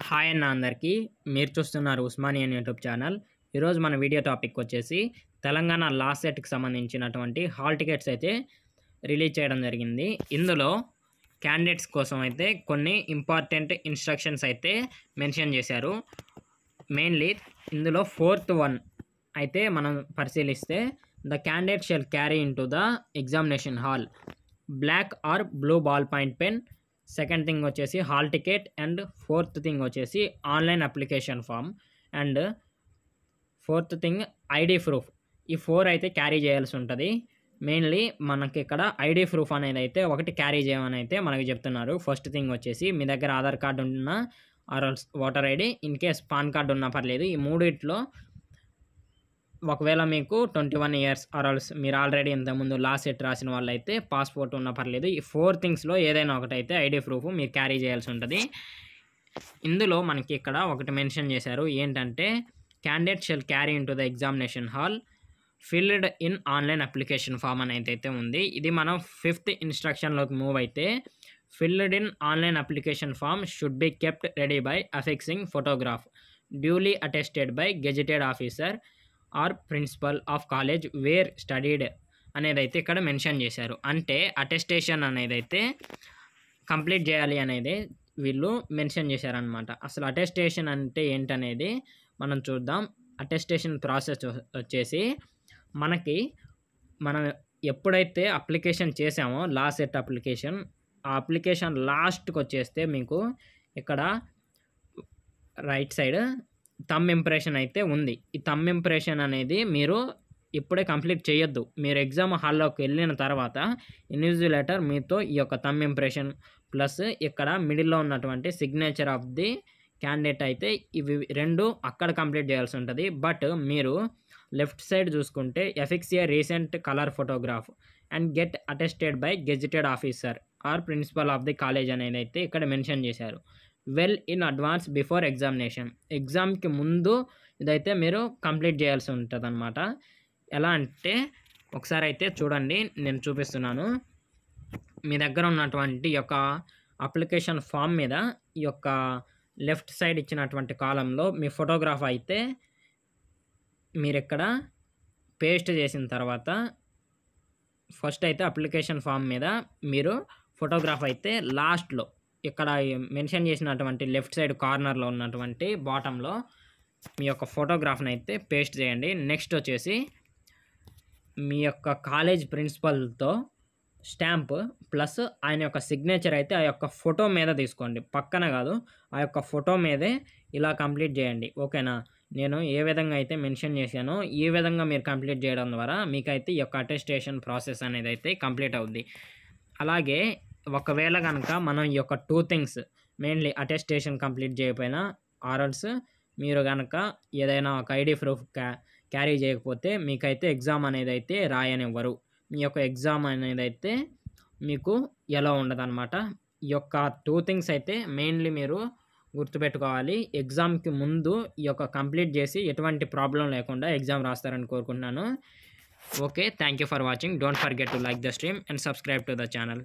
Hi అన్న అందరికీ. మీరు చూస్తున్నారు ఉస్మానియన్ యూట్యూబ్ ఛానల్. ఈరోజు మన వీడియో టాపిక్ వచ్చేసి తెలంగాణ లాస్ట్ సెట్కి సంబంధించినటువంటి హాల్ టికెట్స్ అయితే రిలీజ్ చేయడం జరిగింది. ఇందులో క్యాండిడేట్స్ కోసం అయితే కొన్ని ఇంపార్టెంట్ ఇన్స్ట్రక్షన్స్ అయితే మెన్షన్ చేశారు. మెయిన్లీ ఇందులో 4th వన్ అయితే మనం పరిశీలిస్తే the candidate shall carry in to the examination hall black or blue ball point pen. Second thing వచ్చేసి hall ticket. And fourth thing వచ్చేసి online application form. And fourth thing ID proof. ఈ 4 అయితే carry చేయాల్సి ఉంటుంది. Mainly మనకి ఇక్కడ ID proof అనేది అయితే ఒకటి క్యారీ చేయమని అయితే మనకి చెప్తున్నారు. ఫస్ట్ థింగ్ వచ్చేసి మీ దగ్గర ఆధార్ కార్డు ఉన్న or voter ID, in case PAN card ఉన్నా పర్లేదు. ఈ మూడిట్లో ఒకవేళ మీకు 21 ఇయర్స్ ఆర్ఎల్స్ మీరు ఆల్రెడీ ఇంతకుముందు లాస్ట్ సెట్ రాసిన వాళ్ళు అయితే పాస్పోర్ట్ ఉన్నా పర్లేదు. ఈ 4 థింగ్స్లో ఏదైనా ఒకటైతే ఐడి ప్రూఫ్ మీరు క్యారీ చేయాల్సి ఉంటుంది. ఇందులో మనకి ఇక్కడ ఒకటి మెన్షన్ చేశారు, ఏంటంటే candidate shall carry in to the examination hall filled in online application form అని అయితే ఉంది. ఇది మనం 5th ఇన్స్ట్రక్షన్లోకి మూవ్ అయితే filled in online application form should be kept ready by affixing photograph duly attested by gazetted officer or principal of college where studied అనేది అయితే ఇక్కడ మెన్షన్ చేశారు. అంటే అటెస్టేషన్ అనేది అయితే కంప్లీట్ చేయాలి అనేది వీళ్ళు మెన్షన్ చేశారనమాట. అసలు అటెస్టేషన్ అంటే ఏంటనేది మనం చూద్దాం. అటెస్టేషన్ ప్రాసెస్ వచ్చేసి మనం ఎప్పుడైతే అప్లికేషన్ చేసామో లాస్ట్ సెట్ అప్లికేషన్, ఆ అప్లికేషన్ లాస్ట్కి వచ్చేస్తే మీకు ఇక్కడ రైట్ సైడ్ థంబ్ ఇంప్రెషన్ అయితే ఉంది. ఈ థంబ్ ఇంప్రెషన్ అనేది మీరు ఇప్పుడే కంప్లీట్ చేయొద్దు. మీరు ఎగ్జామ్ హాల్లోకి వెళ్ళిన తర్వాత ఇన్విజిలేటర్ మీతో ఈ యొక్క థంబ్ ఇంప్రెషన్ ప్లస్ ఇక్కడ మిడిల్లో ఉన్నటువంటి సిగ్నేచర్ ఆఫ్ ది క్యాండిడేట్ అయితే ఇవి రెండు అక్కడ కంప్లీట్ చేయాల్సి ఉంటుంది. బట్ మీరు లెఫ్ట్ సైడ్ చూసుకుంటే affix a recent colour photograph and get attested by gazetted officer or principal of the college అనేది అయితే ఇక్కడ మెన్షన్ చేశారు. Well in advance before examination. ఎగ్జామ్కి ముందు ఇదైతే మీరు కంప్లీట్ చేయాల్సి ఉంటుంది అనమాట. ఎలా అంటే ఒకసారి అయితే చూడండి, నేను చూపిస్తున్నాను. మీ దగ్గర ఉన్నటువంటి యొక్క అప్లికేషన్ ఫామ్ మీద ఈ యొక్క లెఫ్ట్ సైడ్ ఇచ్చినటువంటి కాలంలో మీ ఫోటోగ్రాఫ్ అయితే మీరు ఇక్కడ పేస్ట్ చేసిన తర్వాత ఫస్ట్ అయితే అప్లికేషన్ ఫామ్ మీద మీరు ఫోటోగ్రాఫ్ అయితే లాస్ట్లో ఇక్కడ మెన్షన్ చేసినటువంటి లెఫ్ట్ సైడ్ కార్నర్లో ఉన్నటువంటి బాటంలో మీ యొక్క ఫోటోగ్రాఫ్ని అయితే పేస్ట్ చేయండి. నెక్స్ట్ వచ్చేసి మీ యొక్క కాలేజ్ ప్రిన్సిపల్తో స్టాంప్ ప్లస్ ఆయన యొక్క సిగ్నేచర్ అయితే ఆ యొక్క ఫోటో మీద తీసుకోండి, పక్కన కాదు, ఆ యొక్క ఫోటో మీదే ఇలా కంప్లీట్ చేయండి. ఓకేనా? నేను ఏ విధంగా అయితే మెన్షన్ చేశానో ఈ విధంగా మీరు కంప్లీట్ చేయడం ద్వారా మీకైతే ఈ యొక్క అటెస్టేషన్ ప్రాసెస్ అనేది అయితే కంప్లీట్ అవుద్ది. అలాగే ఒకవేళ కనుక మనం ఈ యొక్క 2 థింగ్స్ మెయిన్లీ అటెస్టేషన్ కంప్లీట్ చేయకపోయినా ఆర్ఎల్స్ మీరు కనుక ఏదైనా ఒక ఐడి ప్రూఫ్ క్యారీ చేయకపోతే మీకైతే ఎగ్జామ్ అనేది అయితే రాయనివ్వరు. మీ యొక్క ఎగ్జామ్ అనేది అయితే మీకు ఎలా ఉండదన్నమాట. ఈ యొక్క 2 థింగ్స్ అయితే మెయిన్లీ మీరు గుర్తుపెట్టుకోవాలి. ఎగ్జామ్కి ముందు ఈ యొక్క కంప్లీట్ చేసి ఎటువంటి ప్రాబ్లం లేకుండా ఎగ్జామ్ రాస్తారని కోరుకుంటున్నాను. Okay, thank you for watching. Don't forget to like the stream and subscribe to the channel.